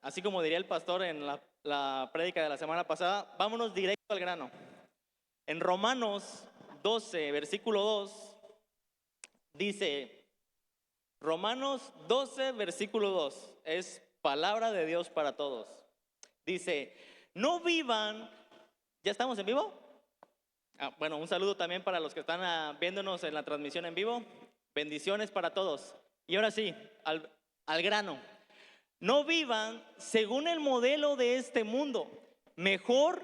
así como diría el pastor en la prédica de la semana pasada, vámonos directo al grano. En Romanos 12, versículo 2, dice, Romanos 12, versículo 2, es palabra de Dios para todos. Dice, no vivan, ¿ya estamos en vivo? Bueno, un saludo también para los que están viéndonos en la transmisión en vivo. Bendiciones para todos. Y ahora sí, al grano. No vivan según el modelo de este mundo. Mejor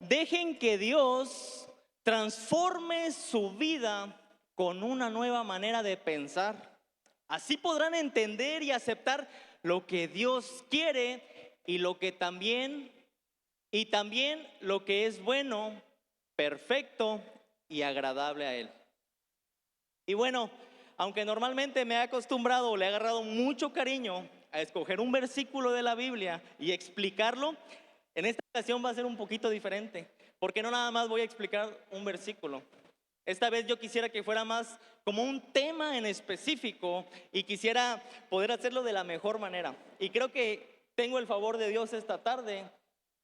dejen que Dios transforme su vida con una nueva manera de pensar. Así podrán entender y aceptar lo que Dios quiere y lo que también lo que es bueno, perfecto y agradable a Él. Y bueno, aunque normalmente me he acostumbrado o le he agarrado mucho cariño a escoger un versículo de la Biblia y explicarlo, en esta ocasión va a ser un poquito diferente, porque no nada más voy a explicar un versículo. Esta vez yo quisiera que fuera más como un tema en específico y quisiera poder hacerlo de la mejor manera. Y creo que tengo el favor de Dios esta tarde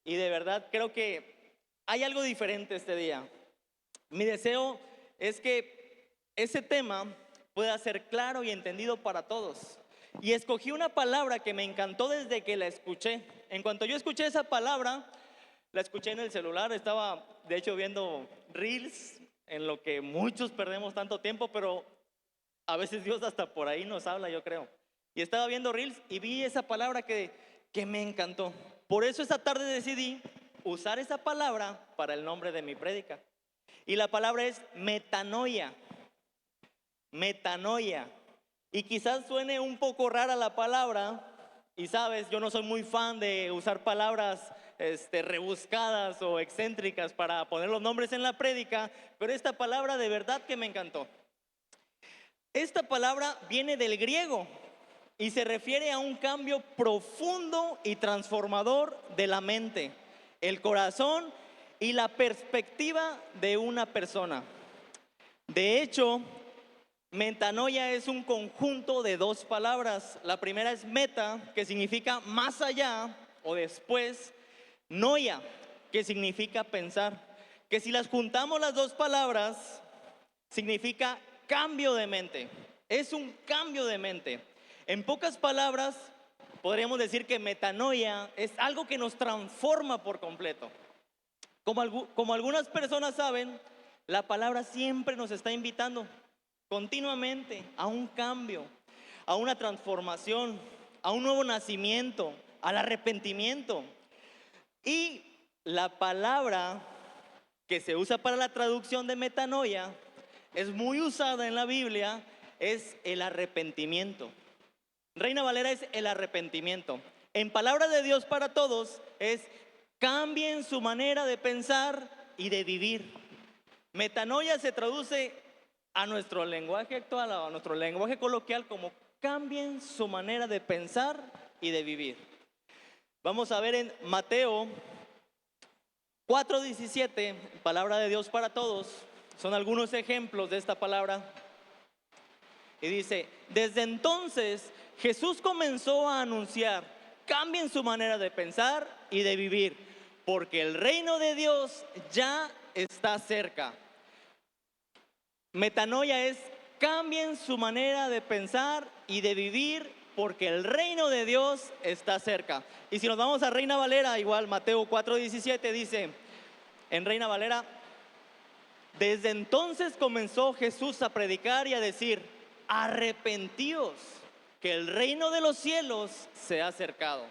y de verdad creo que hay algo diferente este día. Mi deseo es que ese tema pueda ser claro y entendido para todos. Y escogí una palabra que me encantó desde que la escuché. En cuanto yo escuché esa palabra, la escuché en el celular, estaba de hecho viendo reels, en lo que muchos perdemos tanto tiempo, pero a veces Dios hasta por ahí nos habla, yo creo. Y estaba viendo reels y vi esa palabra que me encantó. Por eso esta tarde decidí usar esa palabra para el nombre de mi prédica. Y la palabra es metanoia. Metanoia. Y quizás suene un poco rara la palabra. Y sabes, yo no soy muy fan de usar palabras rebuscadas o excéntricas para poner los nombres en la prédica. Pero esta palabra de verdad que me encantó. Esta palabra viene del griego y se refiere a un cambio profundo y transformador de la mente, el corazón y la perspectiva de una persona. De hecho, metanoia es un conjunto de dos palabras. La primera es meta, que significa más allá o después. Noia, que significa pensar. Que si las juntamos las dos palabras, significa cambio de mente. Es un cambio de mente. En pocas palabras, podríamos decir que metanoia es algo que nos transforma por completo. Como algunas personas saben, la palabra siempre nos está invitando continuamente a un cambio, a una transformación, a un nuevo nacimiento, al arrepentimiento. Y la palabra que se usa para la traducción de metanoia es muy usada en la Biblia, es el arrepentimiento. Reina Valera es el arrepentimiento. En palabra de Dios para todos es cambien su manera de pensar y de vivir. Metanoia se traduce a nuestro lenguaje actual, a nuestro lenguaje coloquial, como cambien su manera de pensar y de vivir. Vamos a ver en Mateo 4:17, palabra de Dios para todos. Son algunos ejemplos de esta palabra. Y dice, desde entonces Jesús comenzó a anunciar, cambien su manera de pensar y de vivir, porque el reino de Dios ya está cerca. Metanoia es, cambien su manera de pensar y de vivir, porque el reino de Dios está cerca. Y si nos vamos a Reina Valera, igual Mateo 4:17 dice, en Reina Valera, desde entonces comenzó Jesús a predicar y a decir, arrepentíos, que el reino de los cielos se ha acercado.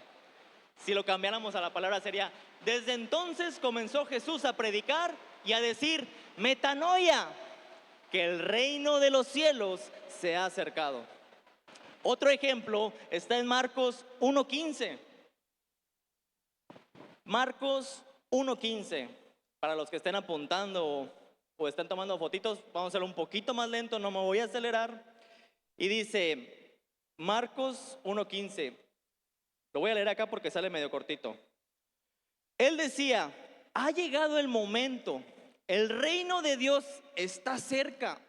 Si lo cambiáramos a la palabra sería, desde entonces comenzó Jesús a predicar y a decir, metanoia, que el reino de los cielos se ha acercado. Otro ejemplo está en Marcos 1:15. Marcos 1:15. Para los que estén apuntando o estén tomando fotitos, vamos a hacerlo un poquito más lento, no me voy a acelerar. Y dice, Marcos 1:15. Lo voy a leer acá porque sale medio cortito. Él decía, ha llegado el momento, el reino de Dios está cerca.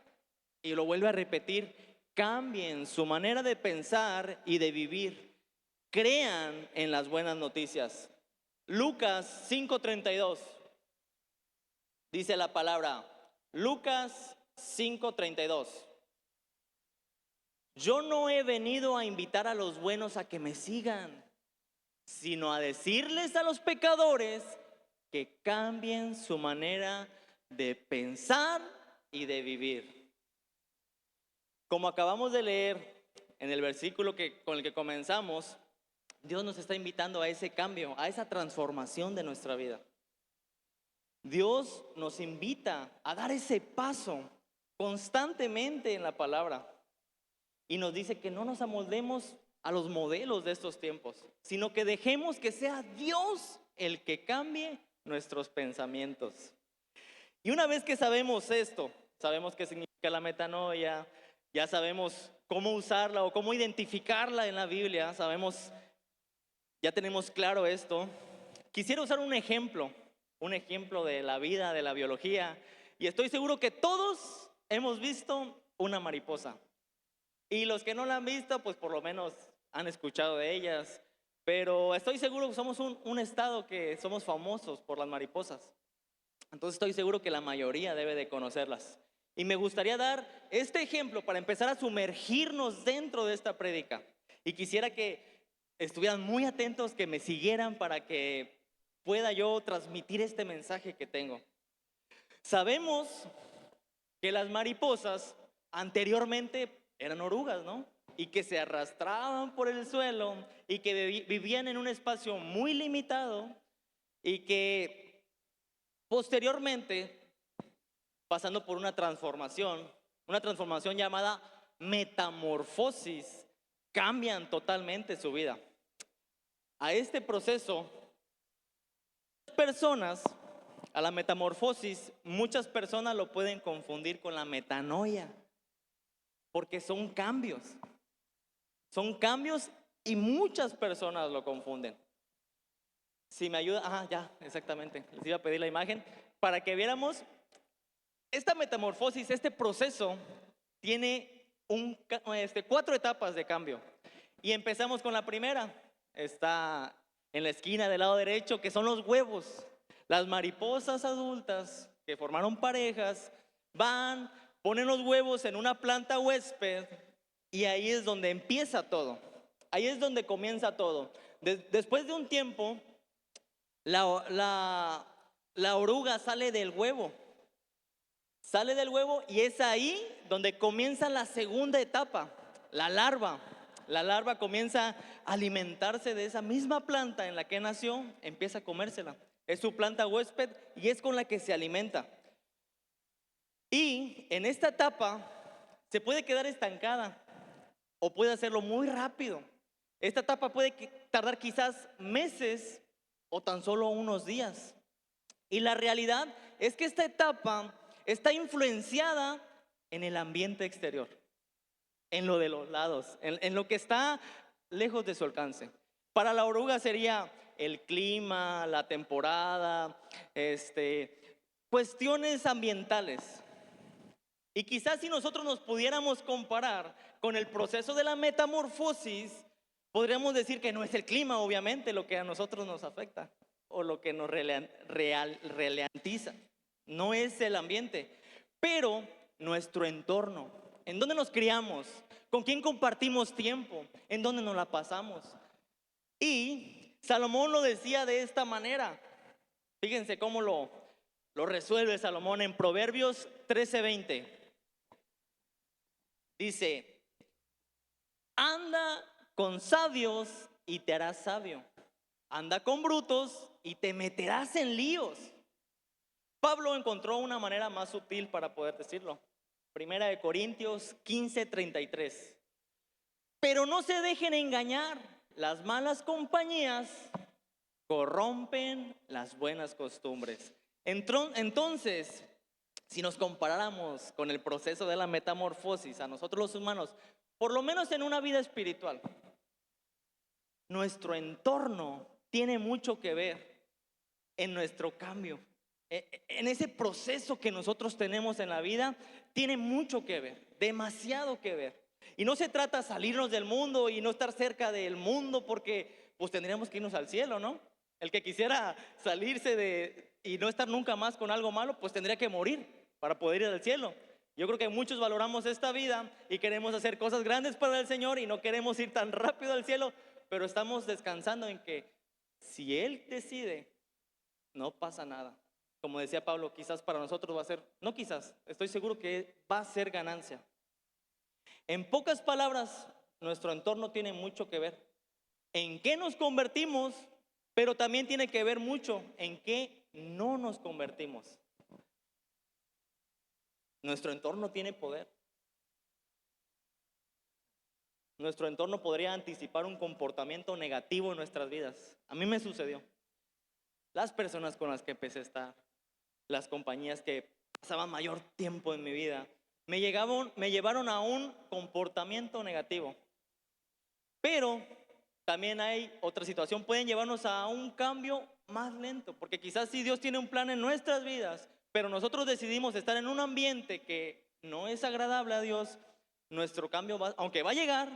Y lo vuelve a repetir, cambien su manera de pensar y de vivir, crean en las buenas noticias. Lucas 5:32 dice la palabra. Lucas 5:32. Yo no he venido a invitar a los buenos a que me sigan, sino a decirles a los pecadores que cambien su manera de pensar y de vivir. Como acabamos de leer en el versículo con el que comenzamos, Dios nos está invitando a ese cambio, a esa transformación de nuestra vida. Dios nos invita a dar ese paso constantemente en la palabra y nos dice que no nos amoldemos a los modelos de estos tiempos, sino que dejemos que sea Dios el que cambie nuestros pensamientos. Y una vez que sabemos esto, sabemos qué significa la metanoia, ya sabemos cómo usarla o cómo identificarla en la Biblia, ya tenemos claro esto. Quisiera usar un ejemplo de la vida, de la biología, y estoy seguro que todos hemos visto una mariposa. Y los que no la han visto, pues por lo menos han escuchado de ellas. Pero estoy seguro que somos un estado que somos famosos por las mariposas. Entonces estoy seguro que la mayoría debe de conocerlas. Y me gustaría dar este ejemplo para empezar a sumergirnos dentro de esta prédica. Y quisiera que estuvieran muy atentos, que me siguieran para que pueda yo transmitir este mensaje que tengo. Sabemos que las mariposas anteriormente eran orugas, ¿no? Y que se arrastraban por el suelo y que vivían en un espacio muy limitado y que posteriormente, pasando por una transformación llamada metamorfosis, cambian totalmente su vida. A este proceso, a la metamorfosis, muchas personas lo pueden confundir con la metanoia, porque son cambios y muchas personas lo confunden. Si me ayuda, ya, exactamente, les iba a pedir la imagen para que viéramos. Esta metamorfosis, este proceso, tiene 4 etapas de cambio. Y empezamos con la primera. Está en la esquina del lado derecho, que son los huevos. Las mariposas adultas que formaron parejas ponen los huevos en una planta huésped y ahí es donde empieza todo. Ahí es donde comienza todo. Después de un tiempo, la oruga sale del huevo. Y es ahí donde comienza la segunda etapa, la larva. La larva comienza a alimentarse de esa misma planta en la que nació, empieza a comérsela. Es su planta huésped y es con la que se alimenta. Y en esta etapa se puede quedar estancada o puede hacerlo muy rápido. Esta etapa puede tardar quizás meses o tan solo unos días. Y la realidad es que esta etapa está influenciada en el ambiente exterior, en lo de los lados, en lo que está lejos de su alcance. Para la oruga sería el clima, la temporada, cuestiones ambientales. Y quizás si nosotros nos pudiéramos comparar con el proceso de la metamorfosis, podríamos decir que no es el clima, obviamente, lo que a nosotros nos afecta o lo que nos ralentiza. No es el ambiente, pero nuestro entorno, en donde nos criamos, con quién compartimos tiempo, en donde nos la pasamos. Y Salomón lo decía de esta manera. Fíjense cómo lo resuelve Salomón en Proverbios 13:20. Dice: anda con sabios y te harás sabio. Anda con brutos y te meterás en líos. Pablo encontró una manera más sutil para poder decirlo. Primera de Corintios 15:33. Pero no se dejen engañar, las malas compañías corrompen las buenas costumbres. Entonces, si nos comparáramos con el proceso de la metamorfosis a nosotros los humanos, por lo menos en una vida espiritual, nuestro entorno tiene mucho que ver en nuestro cambio. En ese proceso que nosotros tenemos en la vida, tiene mucho que ver, demasiado que ver. Y no se trata de salirnos del mundo y no estar cerca del mundo, porque pues tendríamos que irnos al cielo, ¿no? El que quisiera salirse de y no estar nunca más con algo malo, pues tendría que morir para poder ir al cielo. Yo creo que muchos valoramos esta vida y queremos hacer cosas grandes para el Señor y no queremos ir tan rápido al cielo, pero estamos descansando en que si Él decide, no pasa nada. Como decía Pablo, quizás para nosotros va a ser, no quizás, estoy seguro que va a ser ganancia. En pocas palabras, nuestro entorno tiene mucho que ver. ¿En qué nos convertimos? Pero también tiene que ver mucho en qué no nos convertimos. Nuestro entorno tiene poder. Nuestro entorno podría anticipar un comportamiento negativo en nuestras vidas. A mí me sucedió. Las personas con las que empecé a estar, las compañías que pasaban mayor tiempo en mi vida, me llevaron a un comportamiento negativo. Pero también hay otra situación, pueden llevarnos a un cambio más lento, porque quizás sí Dios tiene un plan en nuestras vidas, pero nosotros decidimos estar en un ambiente que no es agradable a Dios, nuestro cambio aunque va a llegar,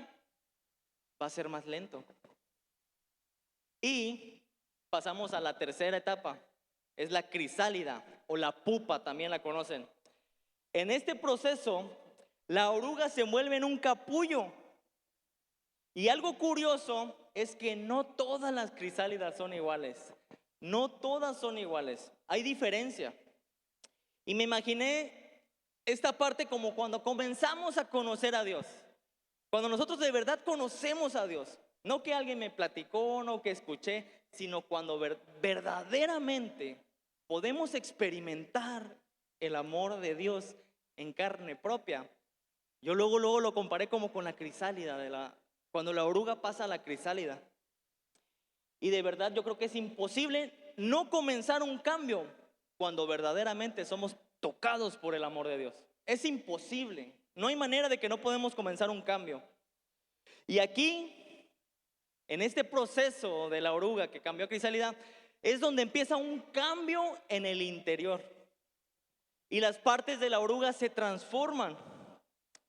va a ser más lento. Y pasamos a la tercera etapa, es la crisálida o la pupa, también la conocen. En este proceso, la oruga se envuelve en un capullo. Y algo curioso es que no todas las crisálidas son iguales. No todas son iguales. Hay diferencia. Y me imaginé esta parte como cuando comenzamos a conocer a Dios. Cuando nosotros de verdad conocemos a Dios. No que alguien me platicó, no que escuché, sino cuando verdaderamente podemos experimentar el amor de Dios en carne propia. Yo luego lo comparé como con la crisálida cuando la oruga pasa a la crisálida. Y de verdad yo creo que es imposible no comenzar un cambio cuando verdaderamente somos tocados por el amor de Dios. Es imposible. No hay manera de que no podemos comenzar un cambio. Y aquí, en este proceso de la oruga que cambió a crisálida, es donde empieza un cambio en el interior. Y las partes de la oruga se transforman.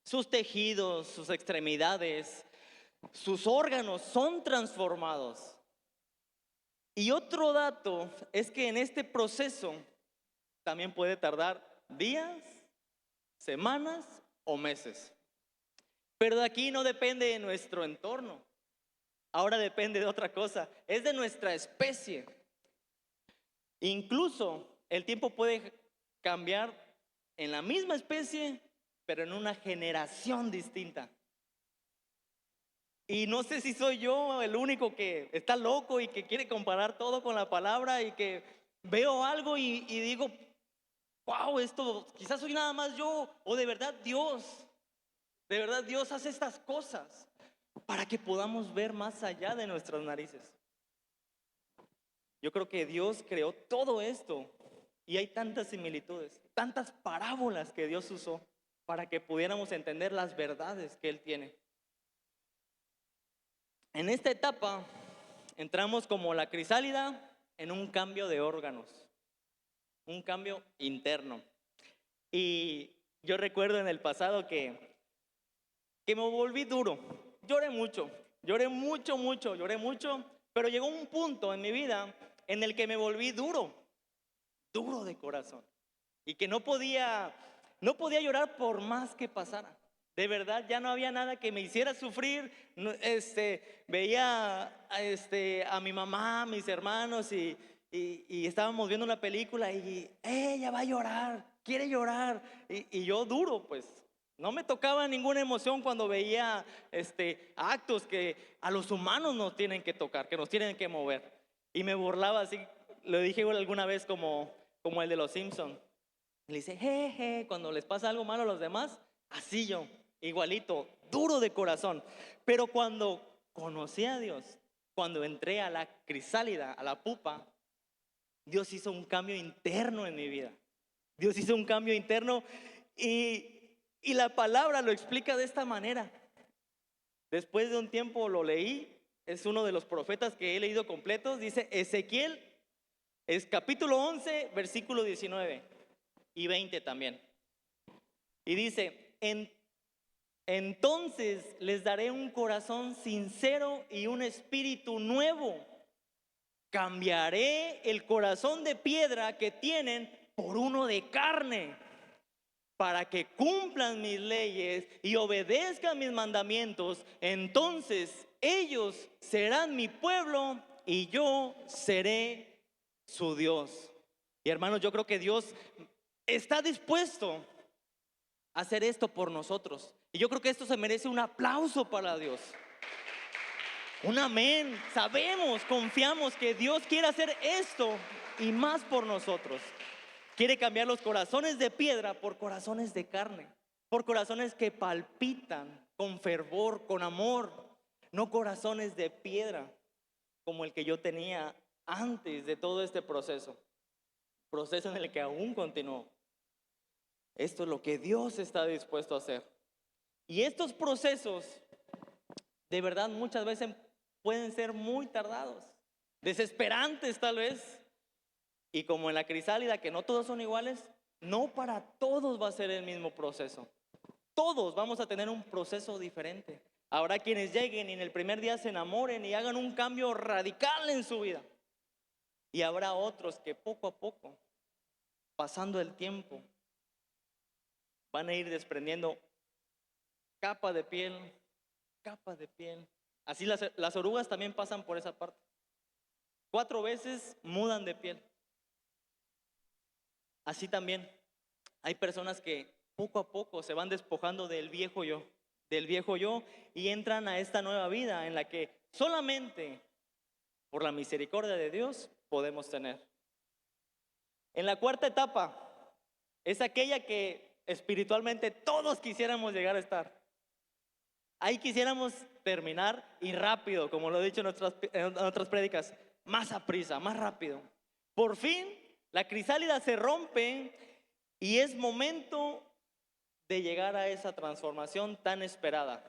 Sus tejidos, sus extremidades, sus órganos son transformados. Y otro dato es que en este proceso también puede tardar días, semanas o meses. Pero de aquí no depende de nuestro entorno. Ahora depende de otra cosa. Es de nuestra especie. Incluso el tiempo puede cambiar en la misma especie, pero en una generación distinta. Y no sé si soy yo el único que está loco y que quiere comparar todo con la palabra y que veo algo y digo, wow, esto quizás soy nada más yo, o de verdad Dios hace estas cosas para que podamos ver más allá de nuestras narices. Yo creo que Dios creó todo esto y hay tantas similitudes, tantas parábolas que Dios usó para que pudiéramos entender las verdades que Él tiene. En esta etapa entramos como la crisálida en un cambio de órganos, un cambio interno. Y yo recuerdo en el pasado que me volví duro. Lloré mucho, lloré mucho, pero llegó un punto en mi vida en el que me volví duro de corazón. Y que no podía llorar por más que pasara. De verdad, ya no había nada que me hiciera sufrir. Veía a mi mamá, a mis hermanos y estábamos viendo una película y ella va a llorar, quiere llorar. Y yo duro, pues. No me tocaba ninguna emoción cuando veía actos que a los humanos nos tienen que tocar, que nos tienen que mover. Y me burlaba así, lo dije alguna vez como el de los Simpson. Le dice, jeje, cuando les pasa algo malo a los demás, así yo, igualito, duro de corazón. Pero cuando conocí a Dios, cuando entré a la crisálida, a la pupa, Dios hizo un cambio interno en mi vida. Dios hizo un cambio interno y la palabra lo explica de esta manera. Después de un tiempo lo leí, es uno de los profetas que he leído completos, dice Ezequiel, es capítulo 11, versículo 19 y 20 también. Y dice, entonces les daré un corazón sincero y un espíritu nuevo. Cambiaré el corazón de piedra que tienen por uno de carne, para que cumplan mis leyes y obedezcan mis mandamientos. Entonces ellos serán mi pueblo y yo seré su Dios. Y hermanos, yo creo que Dios está dispuesto a hacer esto por nosotros. Y yo creo que esto se merece un aplauso para Dios. Un amén. Sabemos, confiamos que Dios quiere hacer esto y más por nosotros. Quiere cambiar los corazones de piedra por corazones de carne, por corazones que palpitan con fervor, con amor, no corazones de piedra como el que yo tenía antes de todo este proceso en el que aún continúo. Esto es lo que Dios está dispuesto a hacer. Y estos procesos, de verdad, muchas veces pueden ser muy tardados, desesperantes tal vez. Y como en la crisálida, que no todos son iguales, no para todos va a ser el mismo proceso. Todos vamos a tener un proceso diferente. Habrá quienes lleguen y en el primer día se enamoren y hagan un cambio radical en su vida. Y habrá otros que poco a poco, pasando el tiempo, van a ir desprendiendo capa de piel, capa de piel. Así las orugas también pasan por esa parte. 4 veces mudan de piel. Así también hay personas que poco a poco se van despojando del viejo yo, y entran a esta nueva vida en la que solamente por la misericordia de Dios podemos tener. En la cuarta etapa es aquella que espiritualmente todos quisiéramos llegar a estar. Ahí quisiéramos terminar y rápido, como lo he dicho en otras prédicas, más a prisa, más rápido. Por fin la crisálida se rompe y es momento de llegar a esa transformación tan esperada.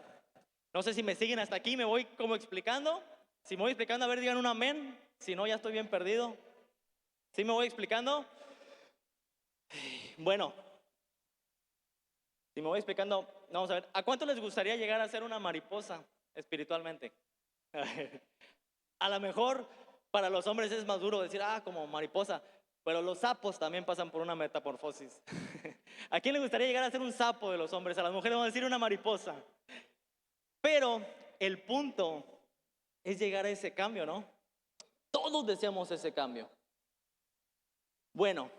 No sé si me siguen hasta aquí, me voy como explicando. Si me voy explicando, a ver, digan un amén. Si no, ya estoy bien perdido. ¿Sí me voy explicando? Bueno, si me voy explicando, vamos a ver. ¿A cuánto les gustaría llegar a ser una mariposa espiritualmente? A lo mejor para los hombres es más duro decir, como mariposa. Pero los sapos también pasan por una metamorfosis. ¿A quién le gustaría llegar a ser un sapo de los hombres? A las mujeres vamos a decir una mariposa. Pero el punto es llegar a ese cambio, ¿no? Todos deseamos ese cambio. Bueno,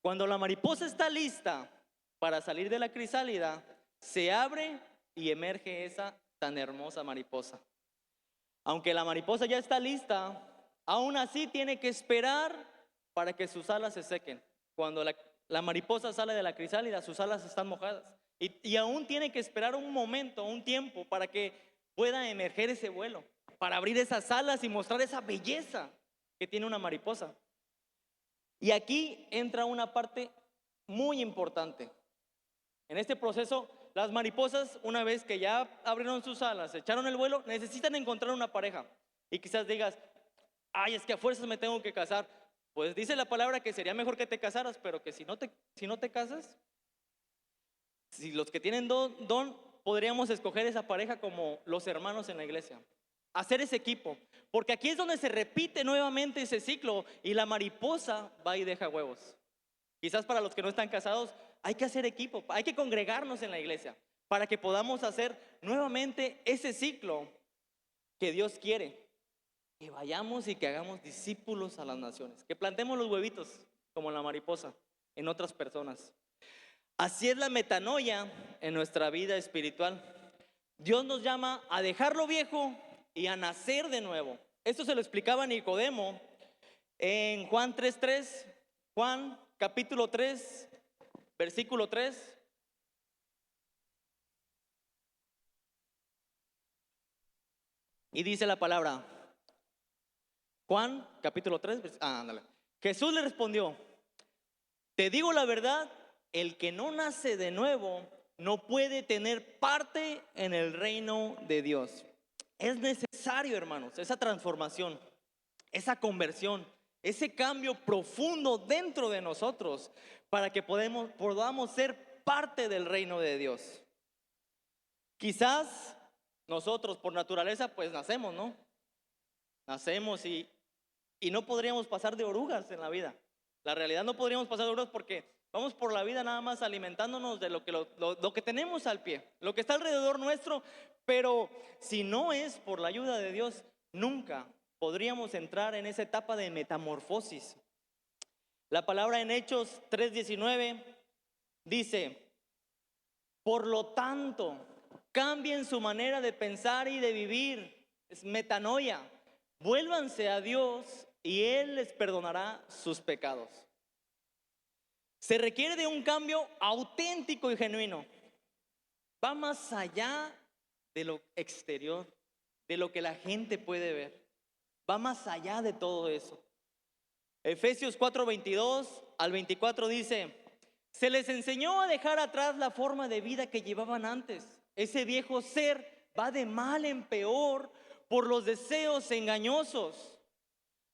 cuando la mariposa está lista para salir de la crisálida, se abre y emerge esa tan hermosa mariposa. Aunque la mariposa ya está lista, aún así tiene que esperar para que sus alas se sequen. Cuando la mariposa sale de la crisálida, sus alas están mojadas. Y aún tiene que esperar un momento, un tiempo, para que pueda emerger ese vuelo, para abrir esas alas y mostrar esa belleza que tiene una mariposa. Y aquí entra una parte muy importante. En este proceso, las mariposas, una vez que ya abrieron sus alas, echaron el vuelo, necesitan encontrar una pareja. Y quizás digas, es que a fuerzas me tengo que casar. Pues dice la palabra que sería mejor que te casaras, pero que si no te casas, si los que tienen don, podríamos escoger esa pareja como los hermanos en la iglesia. Hacer ese equipo, porque aquí es donde se repite nuevamente ese ciclo y la mariposa va y deja huevos. Quizás para los que no están casados, hay que hacer equipo, hay que congregarnos en la iglesia para que podamos hacer nuevamente ese ciclo que Dios quiere. Que vayamos y que hagamos discípulos a las naciones, que plantemos los huevitos como la mariposa en otras personas. Así es la metanoia en nuestra vida espiritual. Dios nos llama a dejar lo viejo y a nacer de nuevo. Esto se lo explicaba Nicodemo en Juan 3:3, Juan capítulo 3, versículo 3. Y dice la palabra, Juan capítulo 3, ándale. Jesús le respondió, te digo la verdad, el que no nace de nuevo no puede tener parte en el reino de Dios. Es necesario, hermanos, esa transformación, esa conversión, ese cambio profundo dentro de nosotros para que podamos ser parte del reino de Dios. Quizás nosotros por naturaleza pues nacemos, ¿no? Nacemos y no podríamos pasar de orugas en la vida. La realidad no podríamos pasar de orugas porque vamos por la vida nada más alimentándonos de lo que tenemos al pie, lo que está alrededor nuestro, pero si no es por la ayuda de Dios, nunca podríamos entrar en esa etapa de metamorfosis. La palabra en Hechos 3:19 dice, por lo tanto, cambien su manera de pensar y de vivir, es metanoia, vuélvanse a Dios y Él les perdonará sus pecados. Se requiere de un cambio auténtico y genuino. Va más allá de lo exterior, de lo que la gente puede ver. Va más allá de todo eso. Efesios 4:22 al 24 dice, se les enseñó a dejar atrás la forma de vida que llevaban antes. Ese viejo ser va de mal en peor por los deseos engañosos.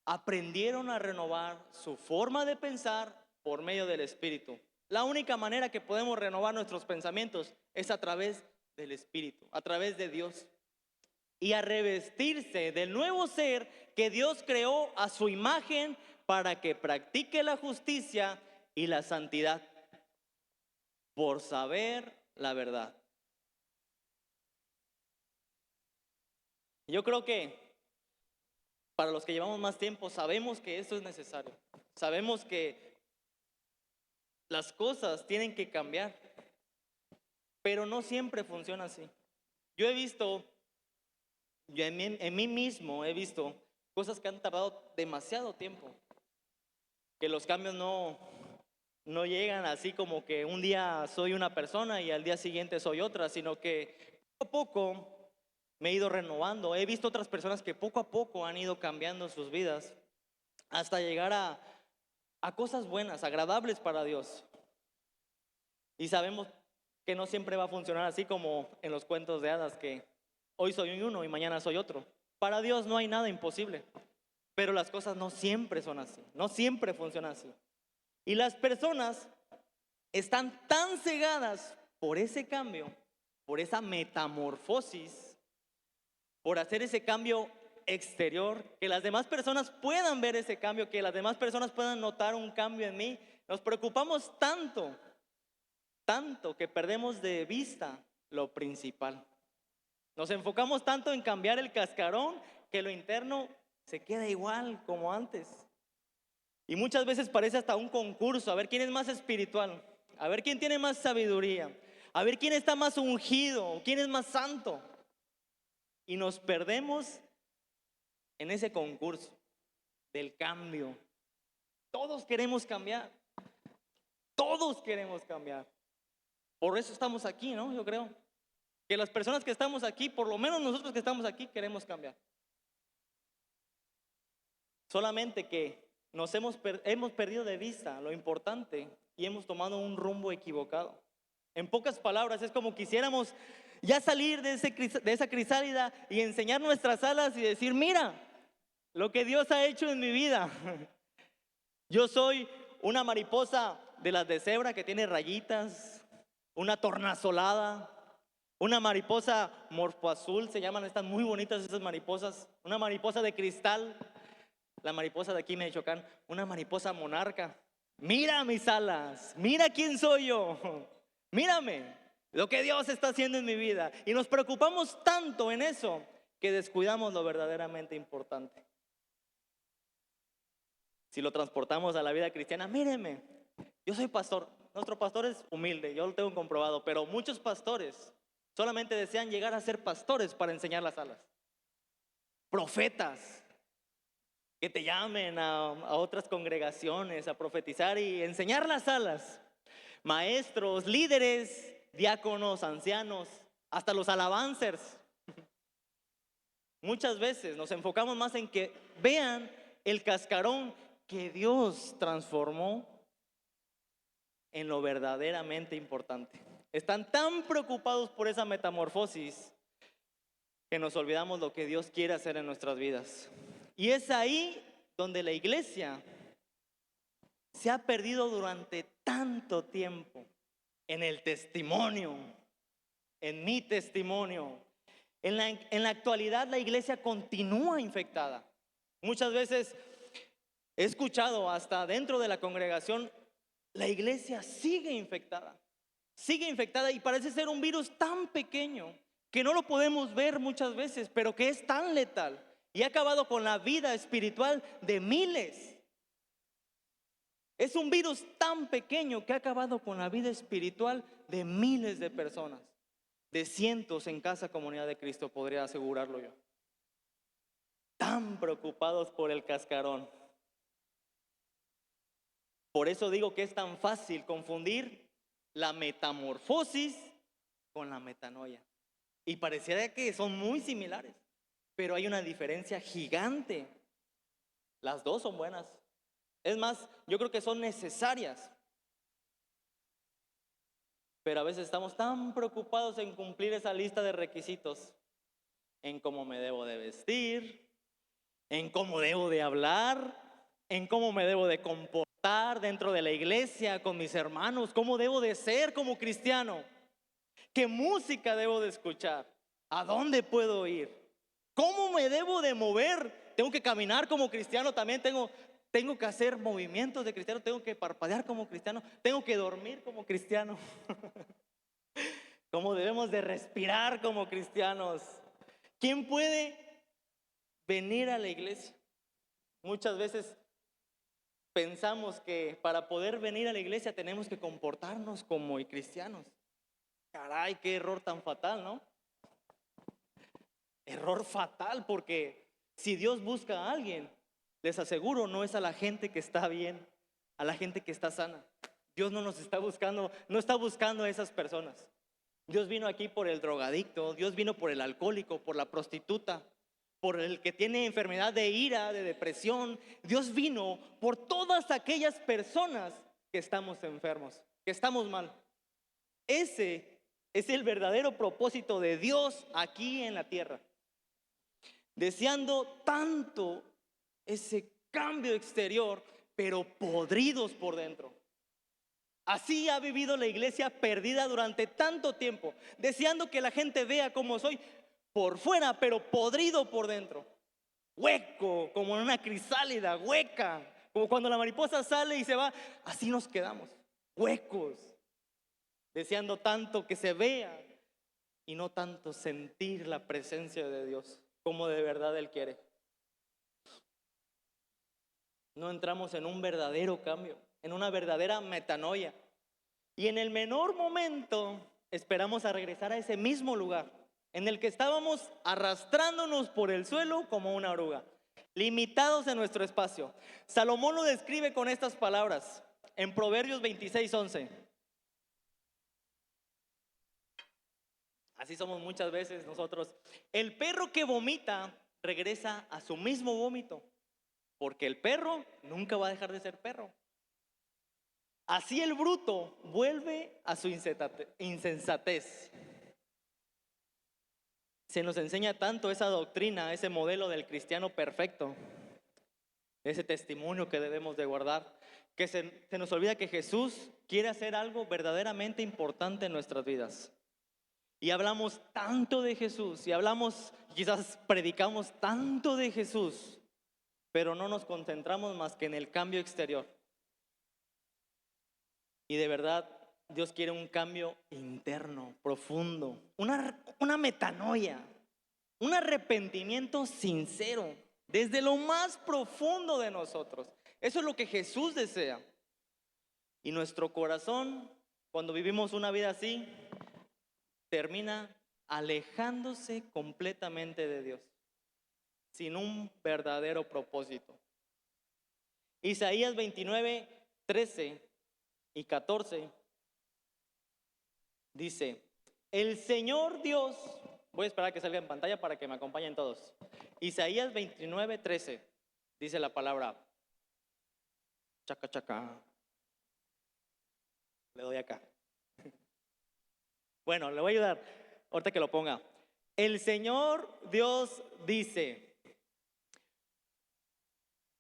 Aprendieron a renovar su forma de pensar por medio del Espíritu. La única manera que podemos renovar nuestros pensamientos es a través del Espíritu, a través de Dios. Y a revestirse del nuevo ser que Dios creó a su imagen para que practique la justicia y la santidad por saber la verdad. Yo creo que para los que llevamos más tiempo sabemos que eso es necesario. Sabemos que las cosas tienen que cambiar, pero no siempre funciona así. Yo he visto, yo en mí mismo he visto cosas que han tardado demasiado tiempo, que los cambios no llegan así como que un día soy una persona y al día siguiente soy otra, sino que poco a poco me he ido renovando. He visto otras personas que poco a poco han ido cambiando sus vidas hasta llegar a cosas buenas, agradables para Dios. Y sabemos que no siempre va a funcionar así como en los cuentos de hadas, que hoy soy uno y mañana soy otro. Para Dios no hay nada imposible, pero las cosas no siempre son así, no siempre funcionan así. Y las personas están tan cegadas por ese cambio, por esa metamorfosis, por hacer ese cambio exterior, que las demás personas puedan ver ese cambio, que las demás personas puedan notar un cambio en mí. Nos preocupamos tanto que perdemos de vista lo principal. Nos enfocamos tanto en cambiar el cascarón que lo interno se queda igual como antes. Y muchas veces parece hasta un concurso, a ver quién es más espiritual, a ver quién tiene más sabiduría, a ver quién está más ungido, quién es más santo. Y nos perdemos en ese concurso del cambio. Todos queremos cambiar, todos queremos cambiar. Por eso estamos aquí, ¿no? Yo creo que las personas que estamos aquí, por lo menos nosotros que estamos aquí, queremos cambiar. Solamente que hemos perdido de vista lo importante y hemos tomado un rumbo equivocado. En pocas palabras, es como quisiéramos ya salir de esa crisálida y enseñar nuestras alas y decir, mira lo que Dios ha hecho en mi vida. Yo soy una mariposa de las de cebra que tiene rayitas, una tornasolada, una mariposa morfoazul, se llaman, están muy bonitas esas mariposas, una mariposa de cristal, la mariposa de aquí en Michoacán, una mariposa monarca. Mira mis alas, mira quién soy yo, mírame lo que Dios está haciendo en mi vida. Y nos preocupamos tanto en eso que descuidamos lo verdaderamente importante. Si lo transportamos a la vida cristiana, míreme, yo soy pastor. Nuestro pastor es humilde, yo lo tengo comprobado, pero muchos pastores solamente desean llegar a ser pastores para enseñar las alas. Profetas que te llamen a otras congregaciones a profetizar y enseñar las alas. Maestros, líderes, diáconos, ancianos, hasta los alabancers. Muchas veces nos enfocamos más en que vean el cascarón que Dios transformó en lo verdaderamente importante. Están tan preocupados por esa metamorfosis que nos olvidamos lo que Dios quiere hacer en nuestras vidas. Y es ahí donde la iglesia se ha perdido durante tanto tiempo, en el testimonio, en mi testimonio. En la actualidad la iglesia continúa infectada. Muchas veces he escuchado hasta dentro de la congregación, la iglesia sigue infectada y parece ser un virus tan pequeño que no lo podemos ver muchas veces, pero que es tan letal y ha acabado con la vida espiritual de miles. Es un virus tan pequeño que ha acabado con la vida espiritual de miles de personas, de cientos en Casa Comunidad de Cristo, podría asegurarlo yo. Tan preocupados por el cascarón. Por eso digo que es tan fácil confundir la metamorfosis con la metanoia. Y pareciera que son muy similares, pero hay una diferencia gigante. Las dos son buenas. Es más, yo creo que son necesarias. Pero a veces estamos tan preocupados en cumplir esa lista de requisitos, en cómo me debo de vestir, en cómo debo de hablar, en cómo me debo de comportar dentro de la iglesia con mis hermanos, cómo debo de ser como cristiano, qué música debo de escuchar, a dónde puedo ir, cómo me debo de mover. Tengo que caminar como cristiano, también tengo que hacer movimientos de cristiano, tengo que parpadear como cristiano, tengo que dormir como cristiano. ¿Cómo debemos de respirar como cristianos? ¿Quién puede venir a la iglesia? Muchas veces pensamos que para poder venir a la iglesia tenemos que comportarnos como cristianos. Caray, qué error tan fatal, ¿no? Error fatal, porque si Dios busca a alguien, les aseguro, no es a la gente que está bien, a la gente que está sana. Dios no nos está buscando, no está buscando a esas personas. Dios vino aquí por el drogadicto, Dios vino por el alcohólico, por la prostituta, por el que tiene enfermedad de ira, de depresión. Dios vino por todas aquellas personas que estamos enfermos, que estamos mal. Ese es el verdadero propósito de Dios aquí en la tierra. Deseando tanto ese cambio exterior, pero podridos por dentro. Así ha vivido la iglesia perdida durante tanto tiempo, deseando que la gente vea cómo soy por fuera, pero podrido por dentro. Hueco, como en una crisálida, hueca, como cuando la mariposa sale y se va. Así nos quedamos, huecos, deseando tanto que se vea y no tanto sentir la presencia de Dios como de verdad Él quiere. No entramos en un verdadero cambio, en una verdadera metanoia. Y en el menor momento esperamos a regresar a ese mismo lugar en el que estábamos arrastrándonos por el suelo como una oruga, limitados en nuestro espacio. Salomón lo describe con estas palabras en Proverbios 26:11. Así somos muchas veces nosotros. El perro que vomita regresa a su mismo vómito, porque el perro nunca va a dejar de ser perro. Así el bruto vuelve a su insensatez. Se nos enseña tanto esa doctrina, ese modelo del cristiano perfecto, ese testimonio que debemos de guardar, que se nos olvida que Jesús quiere hacer algo verdaderamente importante en nuestras vidas. Y hablamos tanto de Jesús, y quizás predicamos tanto de Jesús, pero no nos concentramos más que en el cambio exterior. Y de verdad, Dios quiere un cambio interno, profundo, una metanoia, un arrepentimiento sincero, desde lo más profundo de nosotros. Eso es lo que Jesús desea. Y nuestro corazón, cuando vivimos una vida así, termina alejándose completamente de Dios, sin un verdadero propósito. Isaías 29:13 y 14 dice: el Señor Dios, voy a esperar a que salga en pantalla para que me acompañen todos. Isaías 29:13 dice la palabra, chaca chaca, le doy acá. Bueno, le voy a ayudar ahorita que lo ponga. El Señor Dios dice: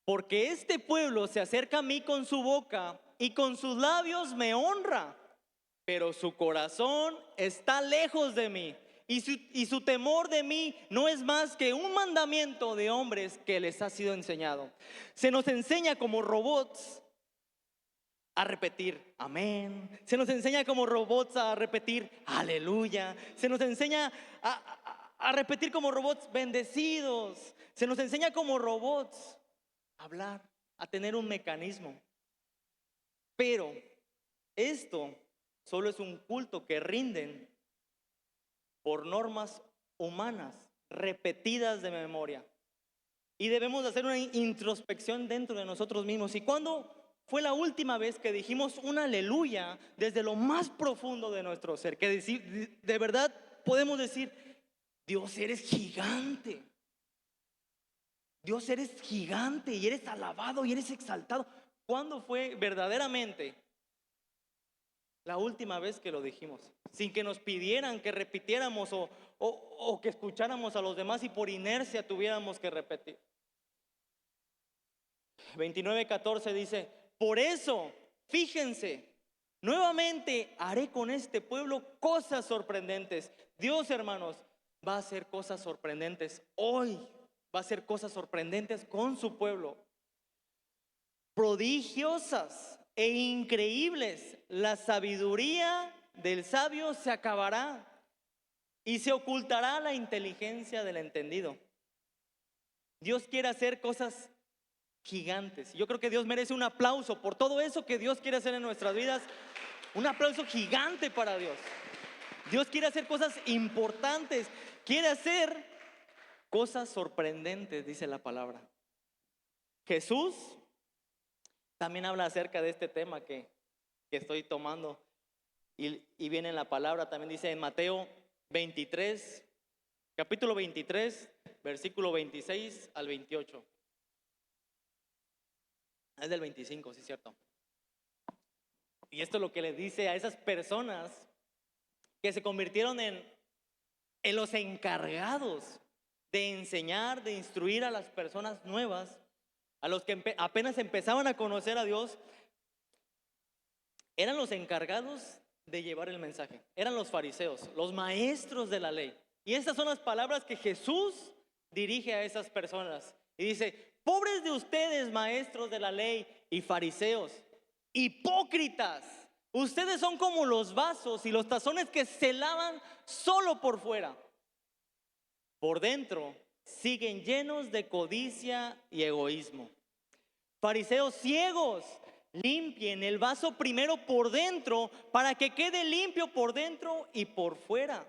porque este pueblo se acerca a mí con su boca y con sus labios me honra, pero su corazón está lejos de mí. Y su temor de mí no es más que un mandamiento de hombres que les ha sido enseñado. Se nos enseña como robots a repetir amén. Se nos enseña como robots a repetir aleluya. Se nos enseña a repetir como robots bendecidos. Se nos enseña como robots a hablar, a tener un mecanismo. Pero esto solo es un culto que rinden por normas humanas repetidas de memoria. Y debemos hacer una introspección dentro de nosotros mismos. ¿Y cuándo fue la última vez que dijimos un aleluya desde lo más profundo de nuestro ser? Que de verdad podemos decir, Dios, eres gigante. Dios, eres gigante y eres alabado y eres exaltado. ¿Cuándo fue verdaderamente la última vez que lo dijimos? Sin que nos pidieran que repitiéramos o que escucháramos a los demás y por inercia tuviéramos que repetir. 29:14 dice, por eso, fíjense, nuevamente haré con este pueblo cosas sorprendentes. Dios, hermanos, va a hacer cosas sorprendentes hoy. Va a hacer cosas sorprendentes con su pueblo. Prodigiosas e increíbles. La sabiduría del sabio se acabará y se ocultará la inteligencia del entendido. Dios quiere hacer cosas gigantes. Yo creo que Dios merece un aplauso por todo eso que Dios quiere hacer en nuestras vidas. Un aplauso gigante para Dios. Dios quiere hacer cosas importantes. Quiere hacer cosas sorprendentes, dice la palabra. Jesús también habla acerca de este tema que estoy tomando. Y viene en la palabra, también dice en Mateo 23, capítulo 23, versículo 26 al 28. Es del 25, sí es cierto. Y esto es lo que le dice a esas personas que se convirtieron en los encargados de enseñar, de instruir a las personas nuevas, a los que apenas empezaban a conocer a Dios. Eran los encargados de llevar el mensaje. Eran los fariseos, los maestros de la ley. Y estas son las palabras que Jesús dirige a esas personas. Y dice, pobres de ustedes, maestros de la ley y fariseos, hipócritas. Ustedes son como los vasos y los tazones que se lavan solo por fuera. Por dentro siguen llenos de codicia y egoísmo. Fariseos ciegos, limpien el vaso primero por dentro para que quede limpio por dentro y por fuera.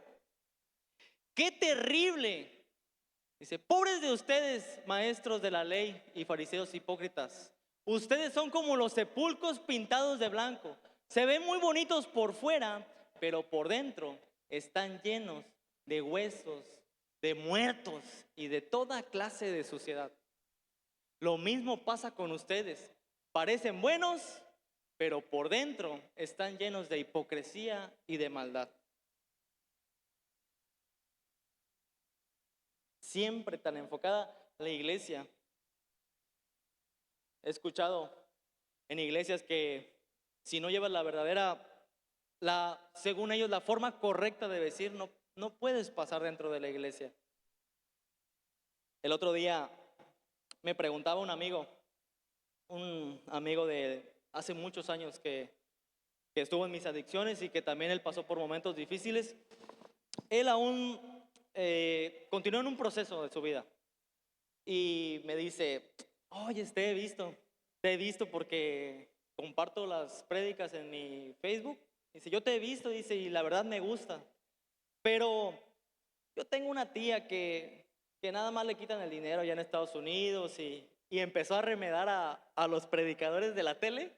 ¡Qué terrible! Dice, pobres de ustedes, maestros de la ley y fariseos hipócritas. Ustedes son como los sepulcros pintados de blanco. Se ven muy bonitos por fuera, pero por dentro están llenos de huesos, de muertos y de toda clase de suciedad. Lo mismo pasa con ustedes. Parecen buenos, pero por dentro están llenos de hipocresía y de maldad. Siempre tan enfocada la iglesia. He escuchado en iglesias que si no llevas la verdadera, según ellos, la forma correcta de decir, no puedes pasar dentro de la iglesia. El otro día me preguntaba un amigo de hace muchos años que estuvo en mis adicciones y que también él pasó por momentos difíciles. Él aún continuó en un proceso de su vida y me dice, oye, te he visto porque comparto las prédicas en mi Facebook. Dice, yo te he visto, dice, y la verdad me gusta, pero yo tengo una tía que nada más le quitan el dinero allá en Estados Unidos y empezó a remedar a los predicadores de la tele,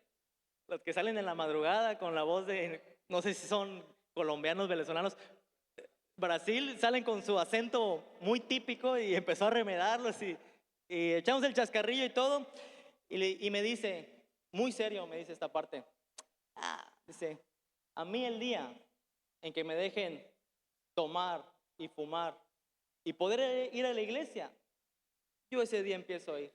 los que salen en la madrugada con la voz de, no sé si son colombianos, venezolanos, Brasil, salen con su acento muy típico y empezó a remedarlos y echamos el chascarrillo y todo. Y me dice, muy serio, me dice esta parte, dice, a mí el día en que me dejen tomar y fumar y poder ir a la iglesia, yo ese día empiezo a ir.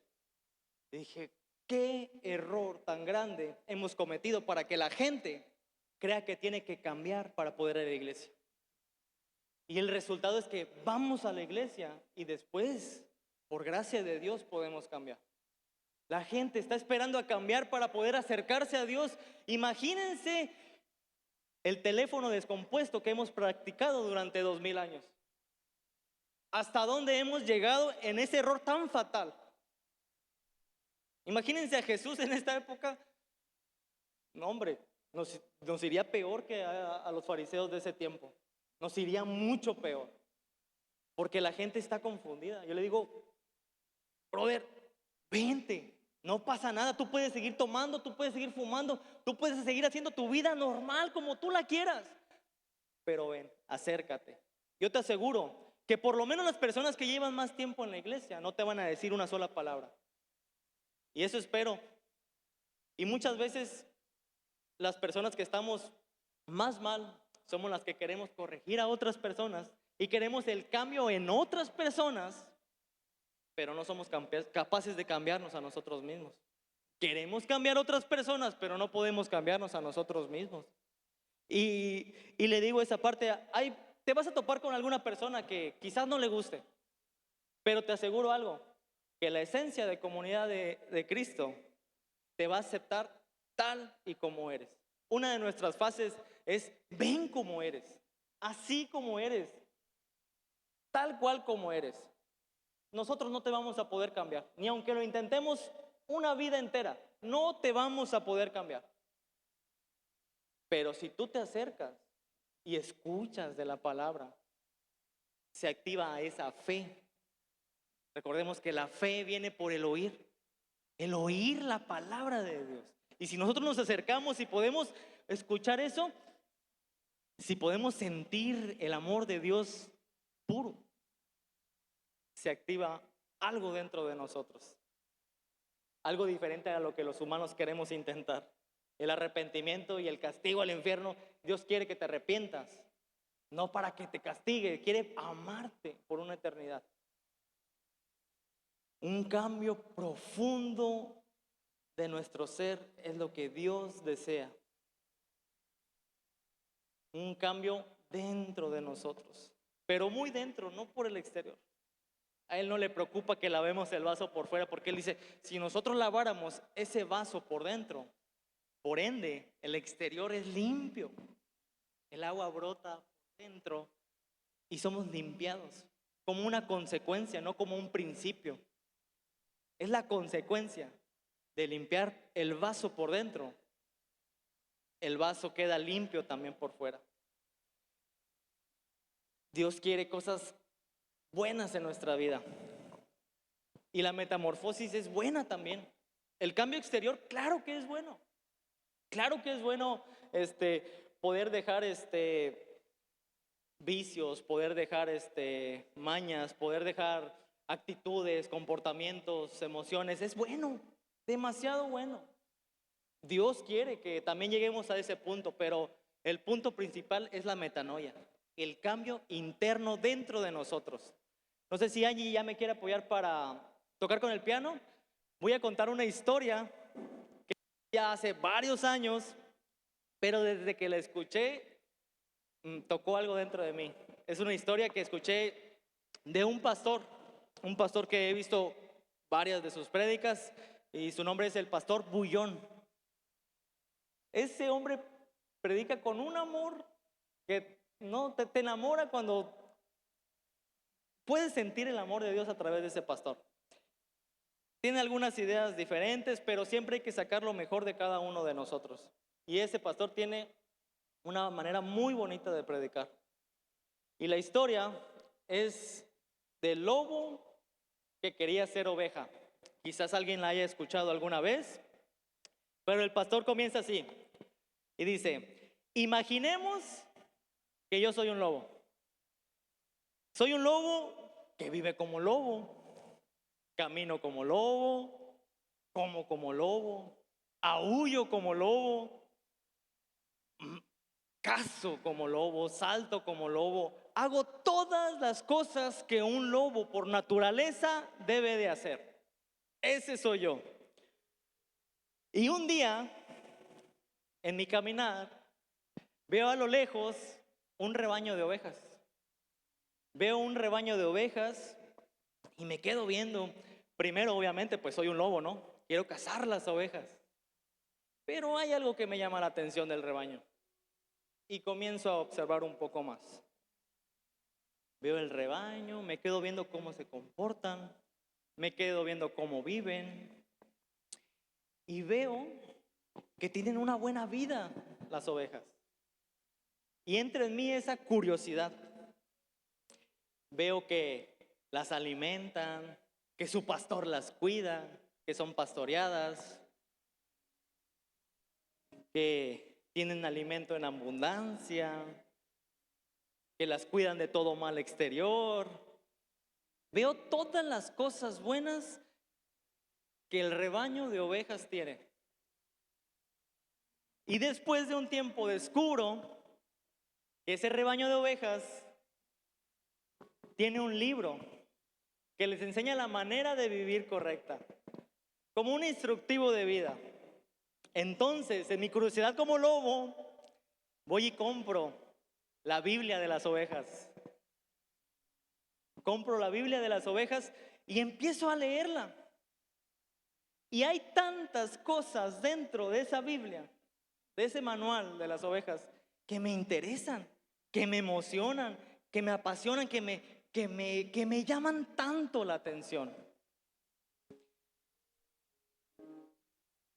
Y dije, qué error tan grande hemos cometido para que la gente crea que tiene que cambiar para poder ir a la iglesia. Y el resultado es que vamos a la iglesia y después, por gracia de Dios, podemos cambiar. La gente está esperando a cambiar para poder acercarse a Dios. Imagínense el teléfono descompuesto que hemos practicado durante 2000 años. ¿Hasta dónde hemos llegado en ese error tan fatal? Imagínense a Jesús en esta época. No, hombre, nos iría peor que a los fariseos de ese tiempo. Nos iría mucho peor. Porque la gente está confundida. Yo le digo, brother, vente, no pasa nada. Tú puedes seguir tomando, tú puedes seguir fumando, tú puedes seguir haciendo tu vida normal como tú la quieras. Pero ven, acércate. Yo te aseguro que por lo menos las personas que llevan más tiempo en la iglesia no te van a decir una sola palabra. Y eso espero. Y muchas veces las personas que estamos más mal somos las que queremos corregir a otras personas y queremos el cambio en otras personas, pero no somos capaces de cambiarnos a nosotros mismos. Queremos cambiar a otras personas, pero no podemos cambiarnos a nosotros mismos. Y le digo esa parte, te vas a topar con alguna persona que quizás no le guste, pero te aseguro algo, que la esencia de comunidad de Cristo te va a aceptar tal y como eres. Una de nuestras fases es: ven como eres, así como eres, tal cual como eres. Nosotros no te vamos a poder cambiar, ni aunque lo intentemos una vida entera, no te vamos a poder cambiar. Pero si tú te acercas y escuchas de la palabra, se activa esa fe. Recordemos que la fe viene por el oír la palabra de Dios. Y si nosotros nos acercamos y podemos escuchar eso, si podemos sentir el amor de Dios puro, se activa algo dentro de nosotros, algo diferente a lo que los humanos queremos intentar. El arrepentimiento y el castigo al infierno, Dios quiere que te arrepientas, no para que te castigue, quiere amarte por una eternidad. Un cambio profundo de nuestro ser es lo que Dios desea. Un cambio dentro de nosotros, pero muy dentro, no por el exterior. A Él no le preocupa que lavemos el vaso por fuera, porque Él dice, si nosotros laváramos ese vaso por dentro, por ende, el exterior es limpio. El agua brota por dentro y somos limpiados como una consecuencia, no como un principio. Es la consecuencia de limpiar el vaso por dentro. El vaso queda limpio también por fuera. Dios quiere cosas buenas en nuestra vida. Y la metamorfosis es buena también. El cambio exterior, claro que es bueno. Claro que es bueno poder dejar vicios, poder dejar mañas, poder dejar actitudes, comportamientos, emociones. Es bueno, demasiado bueno. Dios quiere que también lleguemos a ese punto, pero el punto principal es la metanoia, el cambio interno dentro de nosotros. No sé si Angie ya me quiere apoyar para tocar con el piano. Voy a contar una historia que ya hace varios años, pero desde que la escuché, tocó algo dentro de mí. Es una historia que escuché de un pastor que he visto varias de sus prédicas, y su nombre es el pastor Bullón. Ese hombre predica con un amor que no te enamora cuando puedes sentir el amor de Dios a través de ese pastor. Tiene algunas ideas diferentes, pero siempre hay que sacar lo mejor de cada uno de nosotros. Y ese pastor tiene una manera muy bonita de predicar. Y la historia es del lobo que quería ser oveja. Quizás alguien la haya escuchado alguna vez, pero el pastor comienza así y dice: imaginemos que yo soy un lobo. Soy un lobo que vive como lobo, camino como lobo, como lobo, aúllo como lobo, cazo como lobo, salto como lobo, hago todas las cosas que un lobo por naturaleza debe de hacer. Ese soy yo. Y un día, en mi caminar, Veo a lo lejos un rebaño de ovejas. Veo un rebaño de ovejas y me quedo viendo. Primero, obviamente, pues soy un lobo, ¿no? Quiero cazar las ovejas. Pero hay algo que me llama la atención del rebaño. Y comienzo a observar un poco más. Veo el rebaño, me quedo viendo cómo se comportan, me quedo viendo cómo viven. Y veo que tienen una buena vida las ovejas. Y entra en mí esa curiosidad. Veo que las alimentan, que su pastor las cuida, que son pastoreadas, que tienen alimento en abundancia, que las cuidan de todo mal exterior. Veo todas las cosas buenas que el rebaño de ovejas tiene. Y después de un tiempo descubro que ese rebaño de ovejas tiene un libro que les enseña la manera de vivir correcta, como un instructivo de vida. Entonces, en mi curiosidad como lobo, voy y compro la Biblia de las ovejas. Compro la Biblia de las ovejas y empiezo a leerla. Y hay tantas cosas dentro de esa Biblia, de ese manual de las ovejas, que me interesan, que me emocionan, que me apasionan, que me llaman tanto la atención.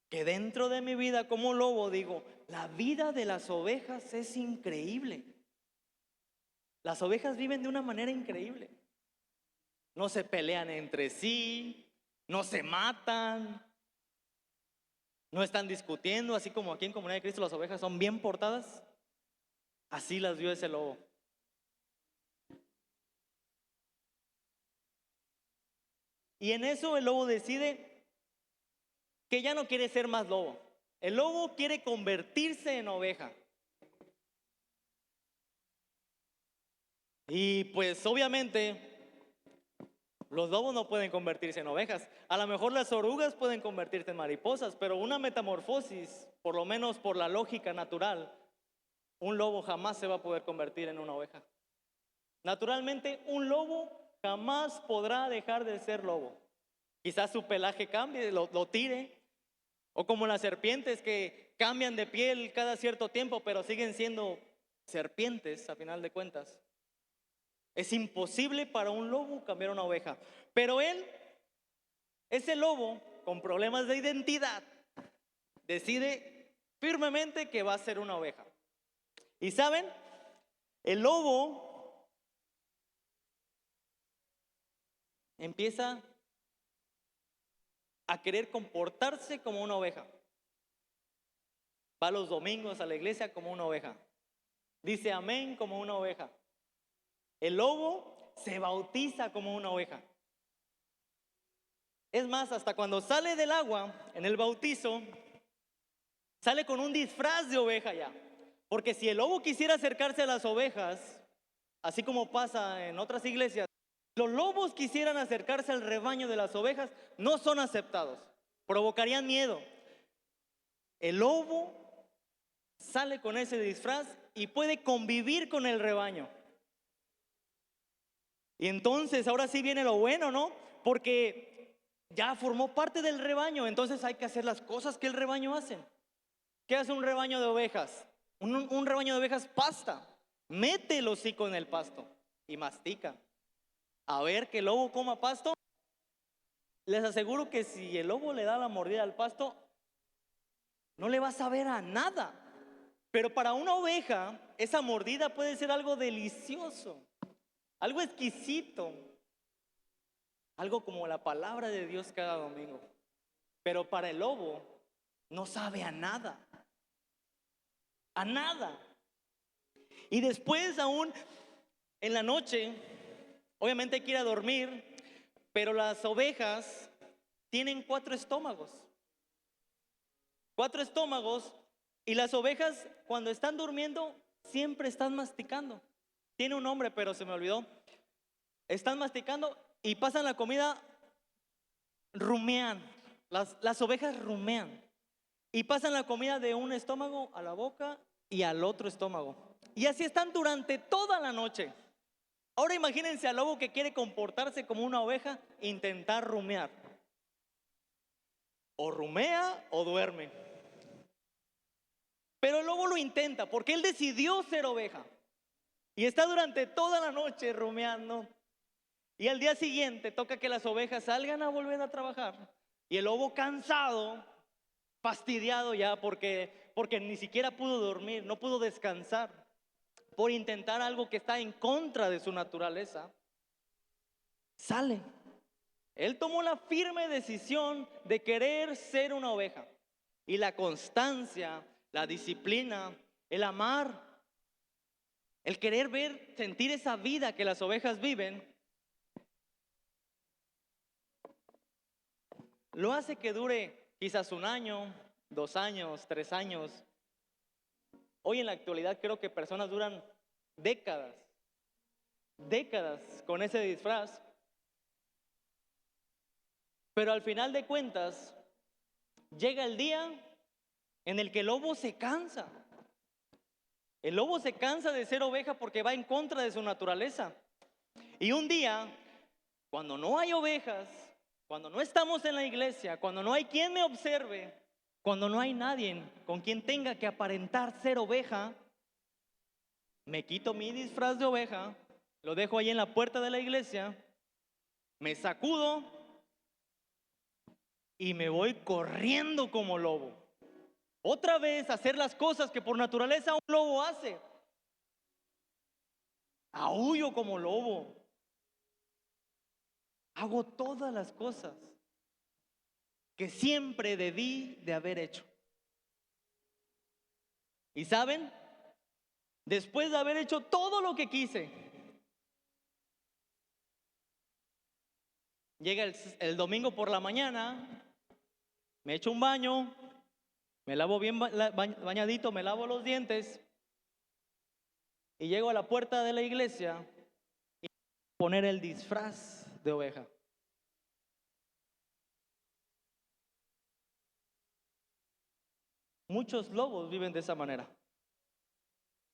Que dentro de mi vida como lobo digo, la vida de las ovejas es increíble. Las ovejas viven de una manera increíble. No se pelean entre sí, no se matan, no están discutiendo, así como aquí en Comunidad de Cristo las ovejas son bien portadas. Así las vio ese lobo. Y en eso el lobo decide que ya no quiere ser más lobo. El lobo quiere convertirse en oveja. Y pues obviamente los lobos no pueden convertirse en ovejas. A lo mejor las orugas pueden convertirse en mariposas, pero una metamorfosis, por lo menos por la lógica natural, un lobo jamás se va a poder convertir en una oveja. Naturalmente, un lobo jamás podrá dejar de ser lobo. Quizás su pelaje cambie, lo tire, o como las serpientes que cambian de piel cada cierto tiempo, pero siguen siendo serpientes a final de cuentas. Es imposible para un lobo cambiar una oveja. Pero él, ese lobo con problemas de identidad, decide firmemente que va a ser una oveja. Y saben, el lobo empieza a querer comportarse como una oveja. Va los domingos a la iglesia como una oveja. Dice amén como una oveja. El lobo se bautiza como una oveja. Es más, hasta cuando sale del agua en el bautizo, sale con un disfraz de oveja ya. Porque si el lobo quisiera acercarse a las ovejas, así como pasa en otras iglesias, los lobos quisieran acercarse al rebaño de las ovejas, no son aceptados. Provocarían miedo. El lobo sale con ese disfraz y puede convivir con el rebaño. Y entonces ahora sí viene lo bueno, ¿no? Porque ya formó parte del rebaño, entonces hay que hacer las cosas que el rebaño hace. ¿Qué hace un rebaño de ovejas? Un rebaño de ovejas pasta. Mete el hocico en el pasto y mastica. A ver que el lobo coma pasto. Les aseguro que si el lobo le da la mordida al pasto, no le va a saber a nada. Pero para una oveja, esa mordida puede ser algo delicioso, algo exquisito, algo como la palabra de Dios cada domingo. Pero para el lobo no sabe a nada, a nada. Y después aún en la noche, obviamente hay que ir a dormir, pero las ovejas tienen 4 estómagos. 4 estómagos, y las ovejas cuando están durmiendo siempre están masticando. Tiene un nombre, pero se me olvidó. Están masticando y pasan la comida, rumean. Las ovejas rumean y pasan la comida de un estómago a la boca y al otro estómago. Y así están durante toda la noche. Ahora imagínense al lobo que quiere comportarse como una oveja, intentar rumear. O rumea o duerme. Pero el lobo lo intenta porque él decidió ser oveja. Y está durante toda la noche rumeando. Y al día siguiente toca que las ovejas salgan a volver a trabajar. Y el lobo cansado, fastidiado ya porque ni siquiera pudo dormir, no pudo descansar por intentar algo que está en contra de su naturaleza, sale. Él tomó la firme decisión de querer ser una oveja. Y la constancia, la disciplina, el amar, el querer ver, sentir esa vida que las ovejas viven, lo hace que dure quizás 1 año, 2 años, 3 años. Hoy en la actualidad creo que personas duran décadas, décadas con ese disfraz. Pero al final de cuentas, llega el día en el que el lobo se cansa. El lobo se cansa de ser oveja porque va en contra de su naturaleza. Y un día, cuando no hay ovejas, cuando no estamos en la iglesia, cuando no hay quien me observe, cuando no hay nadie con quien tenga que aparentar ser oveja, me quito mi disfraz de oveja, lo dejo ahí en la puerta de la iglesia, me sacudo y me voy corriendo como lobo. Otra vez hacer las cosas que por naturaleza un lobo hace. Aúllo como lobo. Hago todas las cosas que siempre debí de haber hecho. ¿Y saben? Después de haber hecho todo lo que quise, llega el domingo por la mañana, me echo un baño, me lavo bien bañadito, me lavo los dientes y llego a la puerta de la iglesia y poner el disfraz de oveja. Muchos lobos viven de esa manera.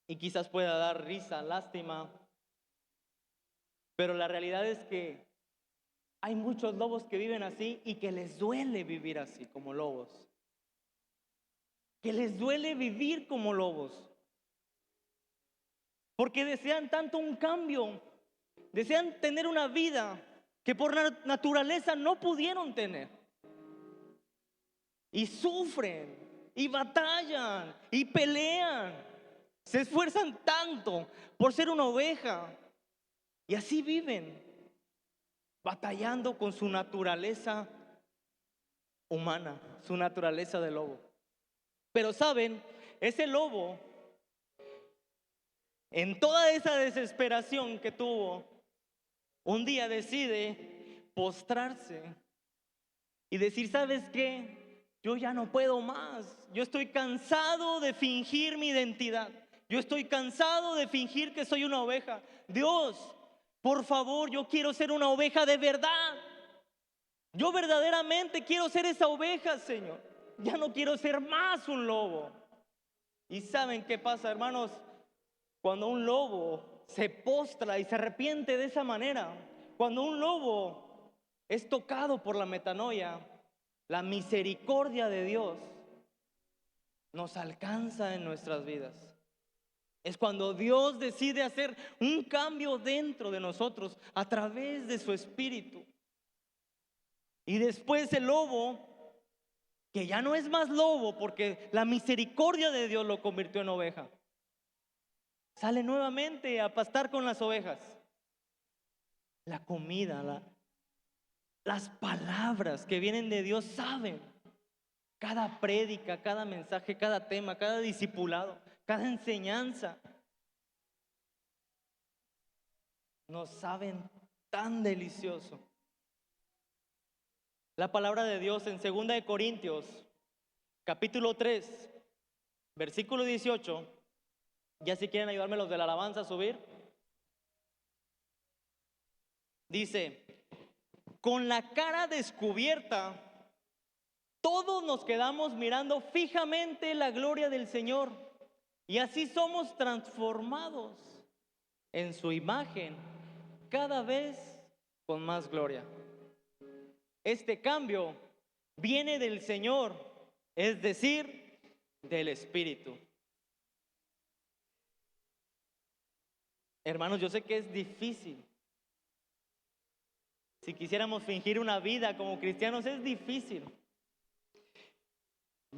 Y quizás pueda dar risa, lástima. Pero la realidad es que hay muchos lobos que viven así y que les duele vivir así como lobos. Que les duele vivir como lobos. Porque desean tanto un cambio. Desean tener una vida que por naturaleza no pudieron tener. Y sufren, y batallan, y pelean. Se esfuerzan tanto por ser una oveja. Y así viven, batallando con su naturaleza humana, su naturaleza de lobo. Pero saben, ese lobo, en toda esa desesperación que tuvo, un día decide postrarse y decir, ¿sabes qué? Yo ya no puedo más. Yo estoy cansado de fingir mi identidad. Yo estoy cansado de fingir que soy una oveja. Dios, por favor, yo quiero ser una oveja de verdad. Yo verdaderamente quiero ser esa oveja, Señor. Ya no quiero ser más un lobo. ¿Y saben qué pasa, hermanos? Cuando un lobo se postra y se arrepiente de esa manera, cuando un lobo es tocado por la metanoia, la misericordia de Dios nos alcanza en nuestras vidas. Es cuando Dios decide hacer un cambio dentro de nosotros a través de su espíritu. Y después el lobo, que ya no es más lobo porque la misericordia de Dios lo convirtió en oveja, sale nuevamente a pastar con las ovejas. La comida, las palabras que vienen de Dios saben. Cada prédica, cada mensaje, cada tema, cada discipulado, cada enseñanza, nos saben tan delicioso. La palabra de Dios en 2 Corintios, capítulo 3, versículo 18. Ya si quieren ayudarme los de la alabanza a subir. Dice, con la cara descubierta, todos nos quedamos mirando fijamente la gloria del Señor Y así somos transformados en su imagen cada vez con más gloria. Este cambio viene del Señor, es decir, del Espíritu. Hermanos, yo sé que es difícil. Si quisiéramos fingir una vida como cristianos, es difícil.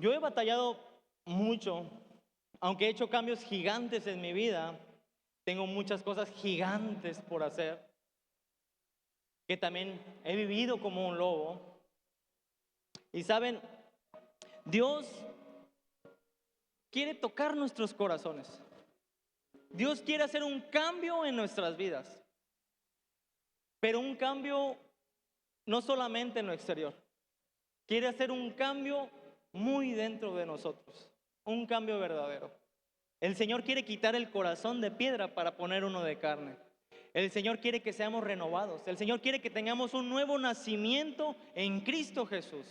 Yo he batallado mucho, aunque he hecho cambios gigantes en mi vida, tengo muchas cosas gigantes por hacer, que también he vivido como un lobo. Y saben, Dios quiere tocar nuestros corazones. Dios quiere hacer un cambio en nuestras vidas, pero un cambio no solamente en lo exterior. Quiere hacer un cambio muy dentro de nosotros, un cambio verdadero. El Señor quiere quitar el corazón de piedra para poner uno de carne. El Señor quiere que seamos renovados. El Señor quiere que tengamos un nuevo nacimiento en Cristo Jesús.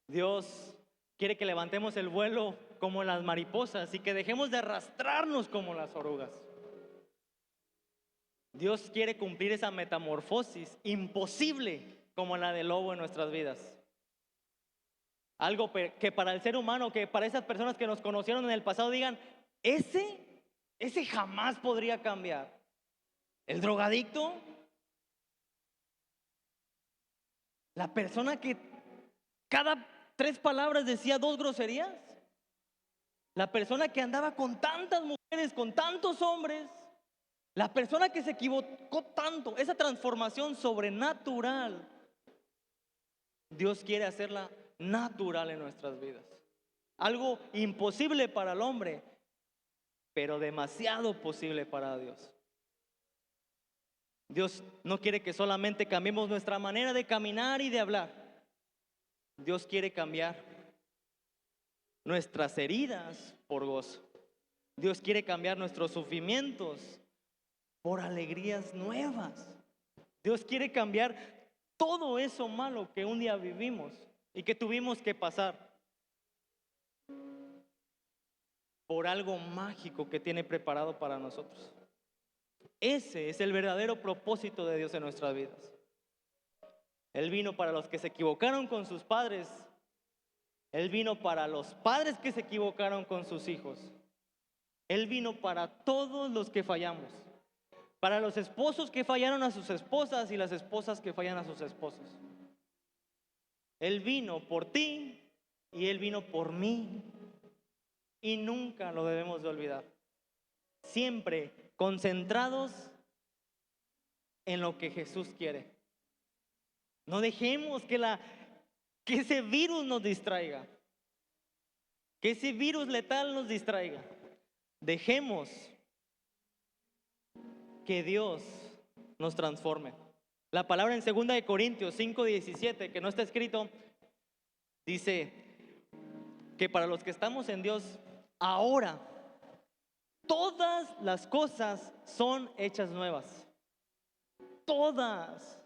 Dios quiere que levantemos el vuelo como las mariposas y que dejemos de arrastrarnos como las orugas. Dios quiere cumplir esa metamorfosis imposible como la del lobo en nuestras vidas. Algo que para el ser humano, que para esas personas que nos conocieron en el pasado digan, ese jamás podría cambiar. El drogadicto, la persona que cada 3 palabras decía 2 groserías, la persona que andaba con tantas mujeres, con tantos hombres, la persona que se equivocó tanto, esa transformación sobrenatural, Dios quiere hacerla natural en nuestras vidas. Algo imposible para el hombre, pero demasiado posible para Dios. Dios no quiere que solamente cambiemos nuestra manera de caminar y de hablar. Dios quiere cambiar nuestras heridas por gozo. Dios quiere cambiar nuestros sufrimientos por alegrías nuevas. Dios quiere cambiar todo eso malo que un día vivimos y que tuvimos que pasar por algo mágico que tiene preparado para nosotros. Ese es el verdadero propósito de Dios en nuestras vidas. Él vino para los que se equivocaron con sus padres. Él vino para los padres que se equivocaron con sus hijos. Él vino para todos los que fallamos. Para los esposos que fallaron a sus esposas y las esposas que fallan a sus esposos. Él vino por ti y Él vino por mí. Y nunca lo debemos de olvidar. Siempre concentrados en lo que Jesús quiere. No dejemos que ese virus nos distraiga. Que ese virus letal nos distraiga. Dejemos que Dios nos transforme. La palabra en 2 Corintios 5:17, que no está escrito, dice que para los que estamos en Dios, ahora todas las cosas son hechas nuevas. Todas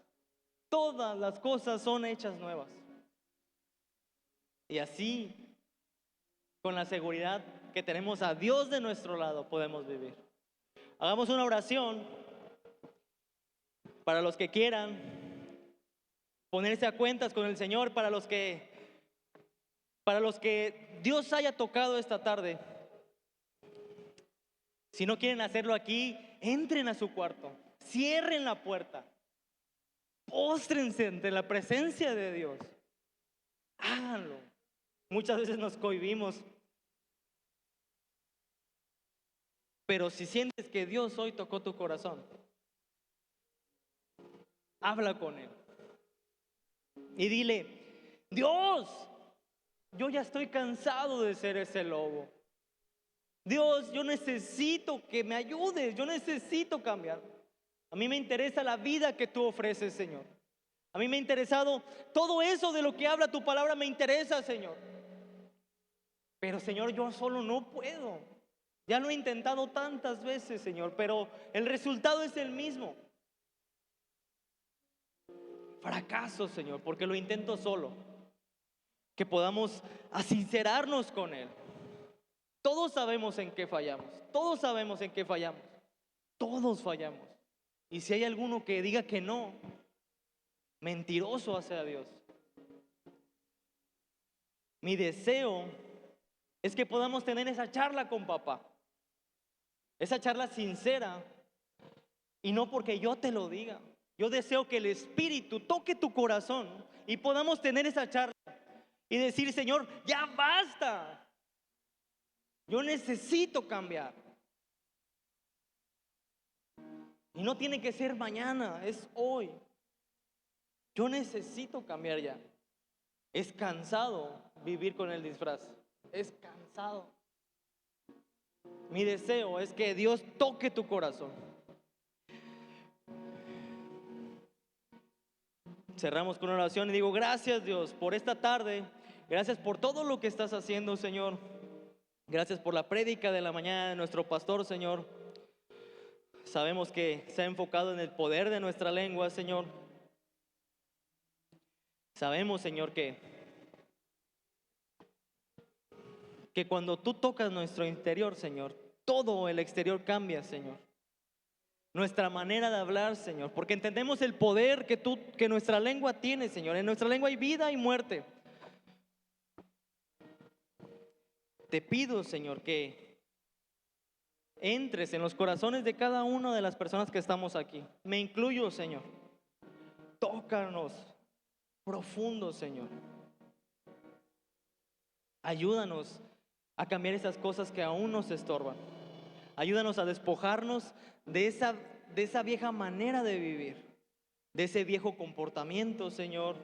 las cosas son hechas nuevas. Y así, con la seguridad que tenemos a Dios de nuestro lado, podemos vivir. Hagamos una oración para los que quieran ponerse a cuentas con el Señor, para los que Dios haya tocado esta tarde. Si no quieren hacerlo aquí, entren a su cuarto, cierren la puerta, póstrense ante la presencia de Dios. Háganlo. Muchas veces nos cohibimos. Pero si sientes que Dios hoy tocó tu corazón, habla con Él. Y dile, Dios, yo ya estoy cansado de ser ese lobo. Dios, yo necesito que me ayudes, yo necesito cambiar. A mí me interesa la vida que tú ofreces, Señor. A mí me ha interesado todo eso de lo que habla tu palabra, me interesa, Señor. Pero, Señor, yo solo no puedo. Ya lo he intentado tantas veces, Señor, pero el resultado es el mismo. fracaso, Señor, porque lo intento solo. Que podamos sincerarnos con Él. Todos sabemos en qué fallamos. Todos sabemos en qué fallamos. Todos fallamos. Y si hay alguno que diga que no, mentiroso hacia Dios. Mi deseo es que podamos tener esa charla con papá. Esa charla sincera. Y no porque yo te lo diga. Yo deseo que el Espíritu toque tu corazón y podamos tener esa charla y decir, Señor, ya basta. Yo necesito cambiar. Y no tiene que ser mañana, es hoy. Yo necesito cambiar ya. Es cansado vivir con el disfraz. Es cansado. Mi deseo es que Dios toque tu corazón. Cerramos con una oración y digo, gracias Dios por esta tarde. Gracias por todo lo que estás haciendo, Señor. Gracias por la prédica de la mañana de nuestro pastor, Señor. Sabemos que se ha enfocado en el poder de nuestra lengua, Señor. Sabemos, Señor, que cuando tú tocas nuestro interior, Señor, todo el exterior cambia, Señor. Nuestra manera de hablar, Señor, porque entendemos el poder que nuestra lengua tiene, Señor. En nuestra lengua hay vida y muerte. Te pido, Señor, que entres en los corazones de cada una de las personas que estamos aquí. Me incluyo, Señor. Tócanos profundo, Señor. Ayúdanos a cambiar esas cosas que aún nos estorban. Ayúdanos a despojarnos de esa vieja manera de vivir, de ese viejo comportamiento, Señor,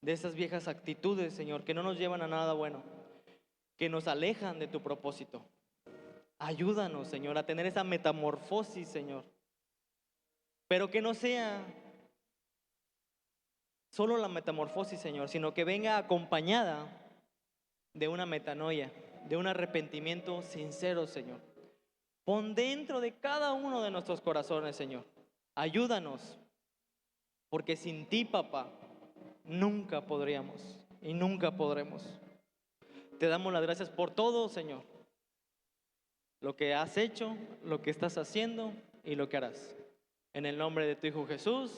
de esas viejas actitudes, Señor, que no nos llevan a nada bueno, que nos alejan de tu propósito. Ayúdanos, Señor, a tener esa metamorfosis, Señor, pero que no sea solo la metamorfosis, Señor, sino que venga acompañada de una metanoia, de un arrepentimiento sincero, Señor. Pon dentro de cada uno de nuestros corazones, Señor. Ayúdanos, porque sin ti, papá, nunca podríamos y nunca podremos. Te damos las gracias por todo, Señor. Lo que has hecho, lo que estás haciendo y lo que harás. En el nombre de tu Hijo Jesús.